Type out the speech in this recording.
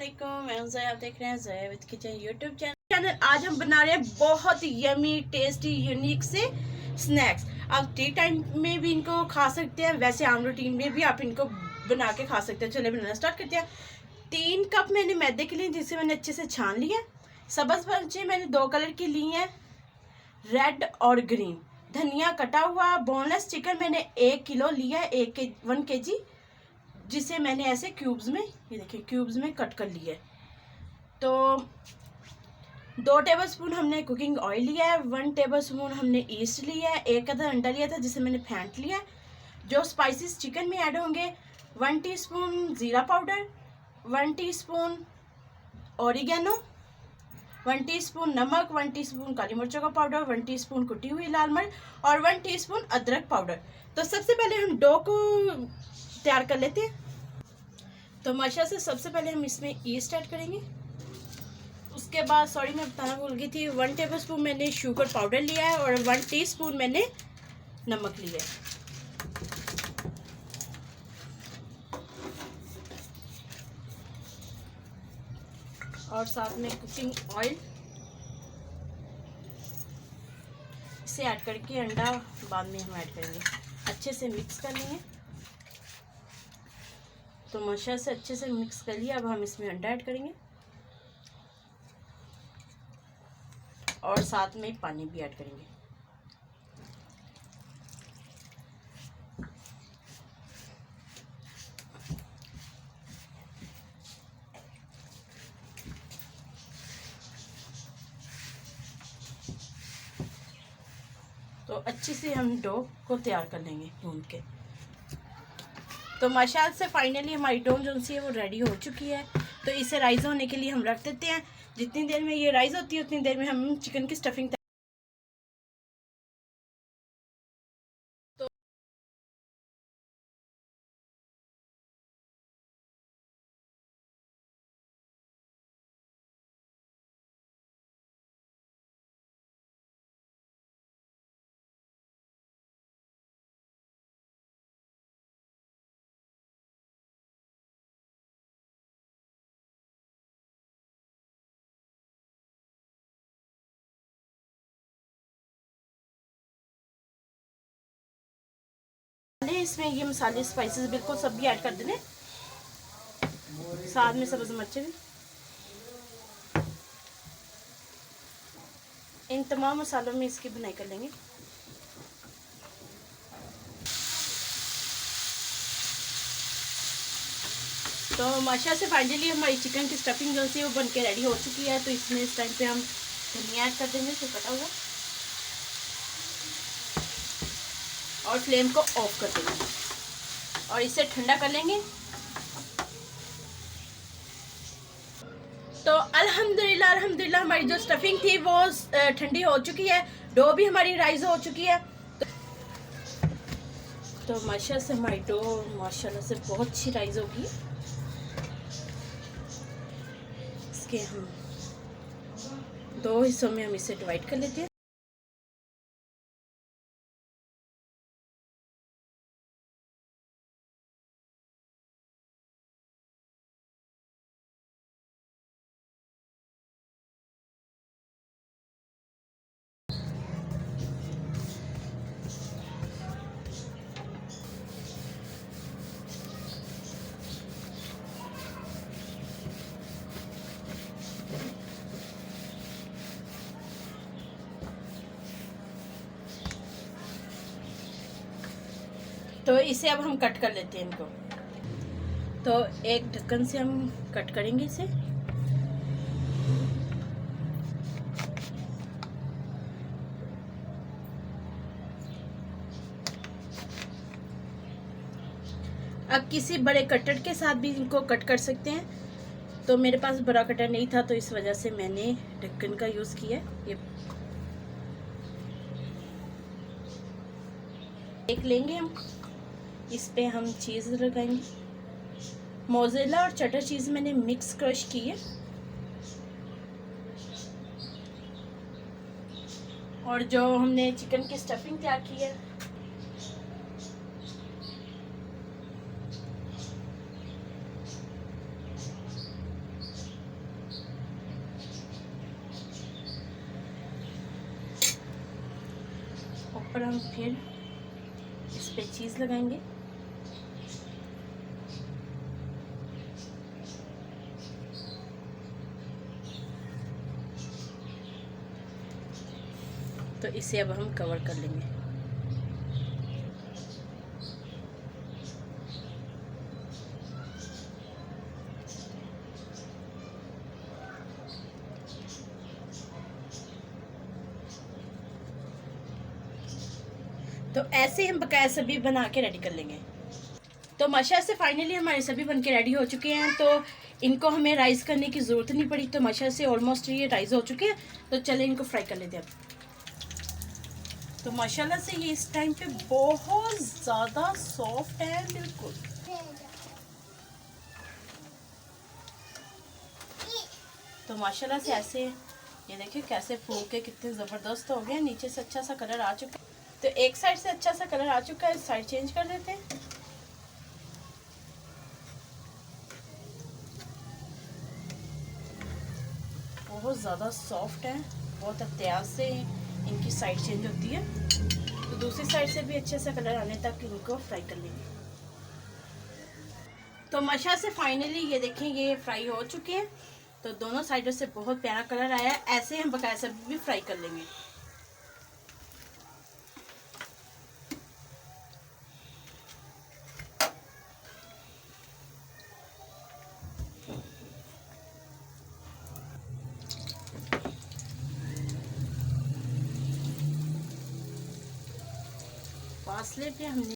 अस्सलामुअलैकुम, मैं हूं ज़या। आप देख रहे हैं ज़या विद किचन यूट्यूब चैनल। आज हम बना रहे हैं बहुत यमी टेस्टी यूनिक से स्नैक्स। आप टी टाइम में भी इनको खा सकते हैं, वैसे आम रूटीन में भी आप इनको बना के खा सकते हैं। चलिए बनाना स्टार्ट करते हैं। 3 कप मैंने मैदे के लिए, जिसे मैंने अच्छे से छान लिया। सब्ज़ मिर्चें मैंने 2 कलर की ली हैं, रेड और ग्रीन। धनिया कटा हुआ। बोनलेस चिकन मैंने 1 किलो लिया है, 1 kg, जिसे मैंने ऐसे क्यूब्स में, ये देखिए क्यूब्स में कट कर लिया है। तो 2 टेबलस्पून हमने कुकिंग ऑयल लिया है, 1 टेबलस्पून हमने ईस्ट लिया है, 1 आधा अंडा लिया था जिसे मैंने फेंट लिया है। जो स्पाइसेस चिकन में ऐड होंगे, 1 टीस्पून जीरा पाउडर, 1 टीस्पून ऑरिगेनो, 1 टीस्पून नमक, 1 टीस्पून काली मिर्चों का पाउडर, 1 टीस्पून कुटी हुई लाल मिर्च और 1 टीस्पून अदरक पाउडर। तो सबसे पहले हम डो को तैयार कर लेते हैं। तो माशा से सबसे पहले हम इसमें ईस्ट ऐड करेंगे। उसके बाद मैं बताना भूल गई थी, 1 टेबलस्पून मैंने शुगर पाउडर लिया है और 1 टीस्पून मैंने नमक लिया है। और साथ में कुकिंग ऑयल, इसे ऐड करके अंडा बाद में हम ऐड करेंगे। अच्छे से मिक्स कर लेंगे। तो माशा से अच्छे से मिक्स कर लिया। अब हम इसमें अंडा ऐड करेंगे और साथ में पानी भी ऐड करेंगे। तो अच्छे से हम डो को तैयार कर लेंगे गूंद के। तो माशाल्लाह से फाइनली हमारी डो जो सी है वो रेडी हो चुकी है। तो इसे राइस होने के लिए हम रख देते हैं। जितनी देर में ये राइस होती है उतनी देर में हम चिकन की स्टफिंग इसमें ये मसाले स्पाइसेस बिल्कुल सब भी ऐड कर देने, साथ में सब्ज़ मिर्चें भी। इन तमाम मसालों में इसकी बुनाई कर लेंगे। तो माशा से फाइनली हमारी चिकन की स्टफिंग जो सी वो बन के रेडी हो चुकी है। तो इसमें इस टाइम पे हम धनिया ऐड कर देंगे, इसे कटा हुआ, और फ्लेम को ऑफ कर देंगे और इसे ठंडा कर लेंगे। तो अल्हम्दुलिल्लाह हमारी जो स्टफिंग थी वो ठंडी हो चुकी है। डो भी हमारी राइज हो चुकी है। तो माशा से हमारी डो माशाल्लाह से बहुत अच्छी राइज होगी। इसके हम 2 हिस्सों में हम इसे डिवाइड कर लेते हैं। तो इसे अब हम कट कर लेते हैं इनको। तो एक ढक्कन से हम कट करेंगे इसे। अब किसी बड़े कटर के साथ भी इनको कट कर सकते हैं। तो मेरे पास बड़ा कटर नहीं था तो इस वजह से मैंने ढक्कन का यूज़ किया। ये एक लेंगे हम, इस पे हम चीज़ लगाएंगे। मोज़रेला और चटर चीज़ मैंने मिक्स क्रश की है। और जो हमने चिकन की स्टफिंग तैयार की है ऊपर हम फिर इस पे चीज़ लगाएंगे। तो इसे अब हम कवर कर लेंगे। तो ऐसे हम बकाया सभी बना के रेडी कर लेंगे। तो माशाल्लाह से फाइनली हमारे सभी बन के रेडी हो चुके हैं। तो इनको हमें राइस करने की ज़रूरत नहीं पड़ी। तो माशाल्लाह से ऑलमोस्ट ये राइस हो चुके हैं। तो चले इनको फ्राई कर लेते हैं अब। तो माशाल्लाह से ये इस टाइम पे बहुत ज़्यादा सॉफ्ट है बिल्कुल। तो माशाल्लाह से ऐसे ये देखिए कैसे फूल के कितने ज़बरदस्त हो गए। नीचे से अच्छा सा कलर आ चुका है। तो एक साइड से अच्छा सा कलर आ चुका है, साइड चेंज कर देते हैं। बहुत ज़्यादा सॉफ्ट है, बहुत एहतियात से इनकी साइड चेंज होती है। तो दूसरी साइड से भी अच्छे से कलर आने तक इनको फ्राई कर लेंगे। तो माशाल्लाह से फाइनली ये देखें ये फ्राई हो चुके हैं। तो दोनों साइडों से बहुत प्यारा कलर आया है। ऐसे हम बकाया सब्जी भी फ्राई कर लेंगे। फासले पे हमने